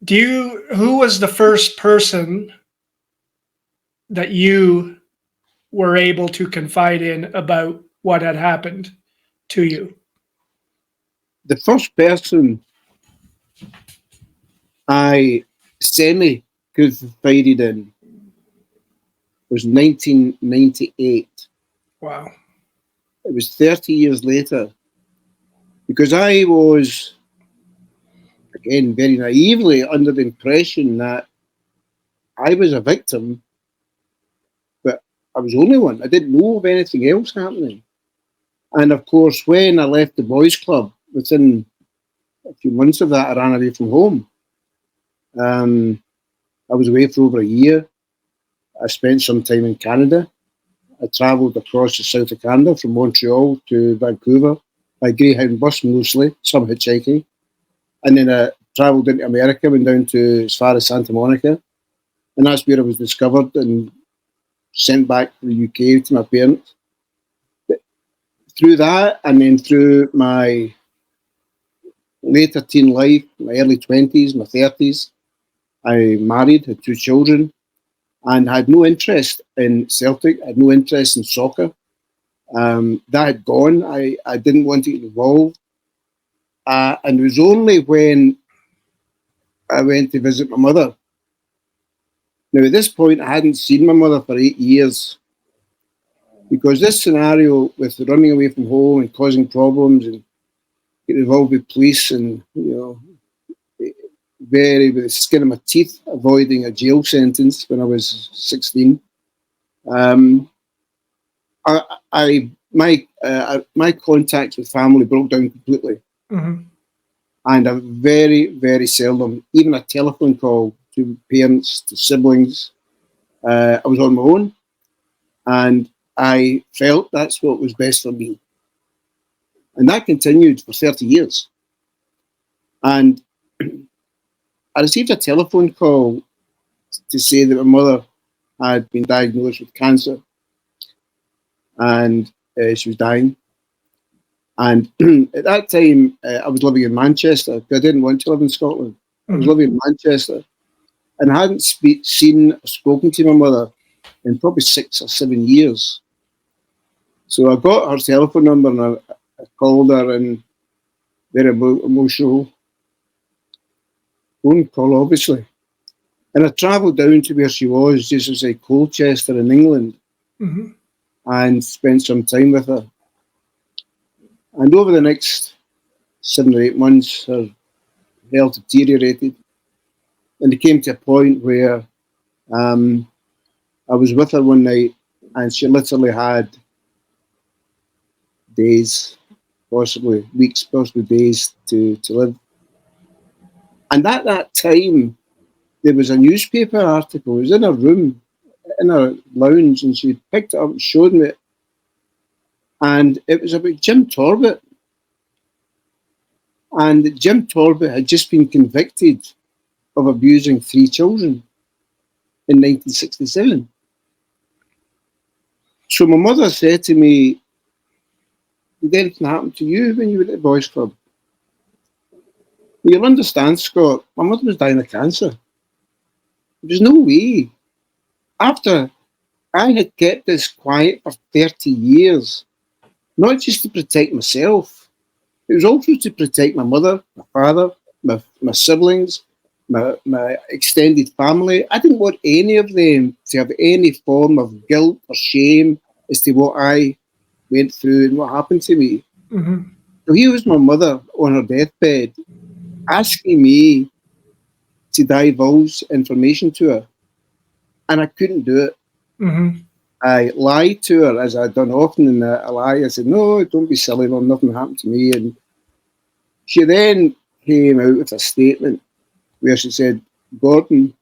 Who was the first person that you were able to confide in about what had happened to you? The first person I semi-confided in was 1998. Wow. It was 30 years later, because I was, again, very naively under the impression that I was a victim, but I was the only one. I didn't know of anything else happening. And of course, when I left the boys' club, within a few months of that, I ran away from home. I was away for over a year. I spent some time in Canada. I travelled across the south of Canada from Montreal to Vancouver by Greyhound bus mostly, some hitchhiking. And then I travelled into America, went down to as far as Santa Monica. And that's where I was discovered and sent back to the UK to my parents. But through that, and then through my later teen life, my early 20s, my 30s, I married, had two children, and had no interest in Celtic, had no interest in soccer. That had gone. I didn't want to get involved. And it was only when I went to visit my mother. Now, at this point, I hadn't seen my mother for 8 years, because this scenario with running away from home and causing problems and getting involved with police and, very with the skin of my teeth, avoiding a jail sentence when I was 16. My contact with family broke down completely, and I very, very seldom, even a telephone call to parents, to siblings. I was on my own, and I felt that's what was best for me, and that continued for 30 years. And I received a telephone call to say that my mother had been diagnosed with cancer, and she was dying. And at that time, I was living in Manchester. I didn't want to live in Scotland. I was living in Manchester, and I hadn't seen or spoken to my mother in probably 6 or 7 years. So I got her telephone number, and I called her, and very emotional phone call, obviously. And I travelled down to where she was, just outside Colchester in England, and spent some time with her. And over the next 7 or 8 months, her health deteriorated. And it came to a point where I was with her one night, and she literally had days, possibly weeks, possibly days to live. And at that time, there was a newspaper article. It was in her room, in her lounge, and she picked it up and showed me it. And it was about Jim Torbett. And Jim Torbett had just been convicted of abusing 3 children in 1967. So my mother said to me, "Did anything happen to you when you were at the boys' club?" You'll understand, Scott, my mother was dying of cancer. There's no way. After I had kept this quiet for 30 years, not just to protect myself, it was also to protect my mother, my father, my siblings, my extended family. I didn't want any of them to have any form of guilt or shame as to what I went through and what happened to me. So here was my mother on her deathbed asking me to divulge information to her, and I couldn't do it. I lied to her, as I'd done often in a lie. I said, "No, don't be silly, Mum, nothing happened to me." And she then came out with a statement where she said, "Gordon,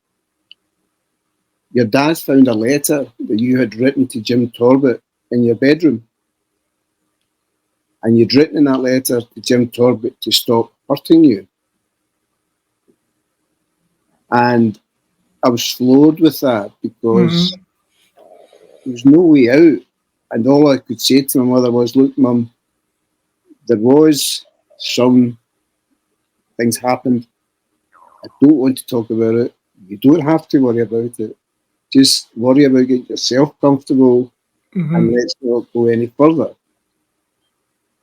your dad found a letter that you had written to Jim Torbett in your bedroom. And you'd written in that letter to Jim Torbett to stop hurting you." And I was floored with that, because there was no way out. And all I could say to my mother was, "Look, Mum, there was some things happened, I don't want to talk about it. You don't have to worry about it. Just worry about getting yourself comfortable and let's not go any further.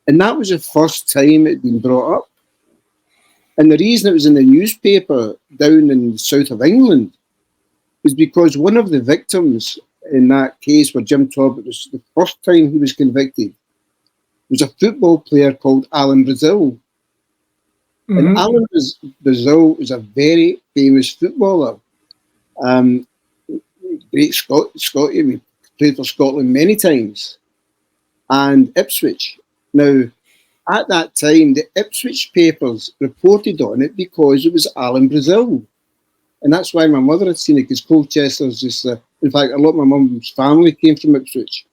And that was the first time it had been brought up. And the reason it was in the newspaper down in the south of England was because one of the victims in that case where Jim Talbot was the first time he was convicted was a football player called Alan Brazil. And Alan Brazil was a very famous footballer. Great Scotty, we played for Scotland many times. And Ipswich. Now, at that time, the Ipswich papers reported on it because it was Alan Brazil. And that's why my mother had seen it, because Colchester's just, in fact, a lot of my mum's family came from Ipswich.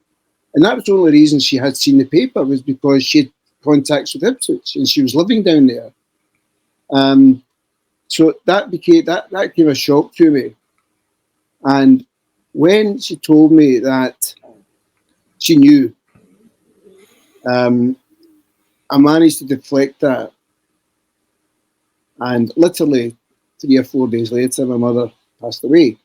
And that was the only reason she had seen the paper, was because she had contacts with Ipswich and she was living down there. So that came a shock to me. And when she told me that she knew, I managed to deflect that. And literally 3 or 4 days later, my mother passed away.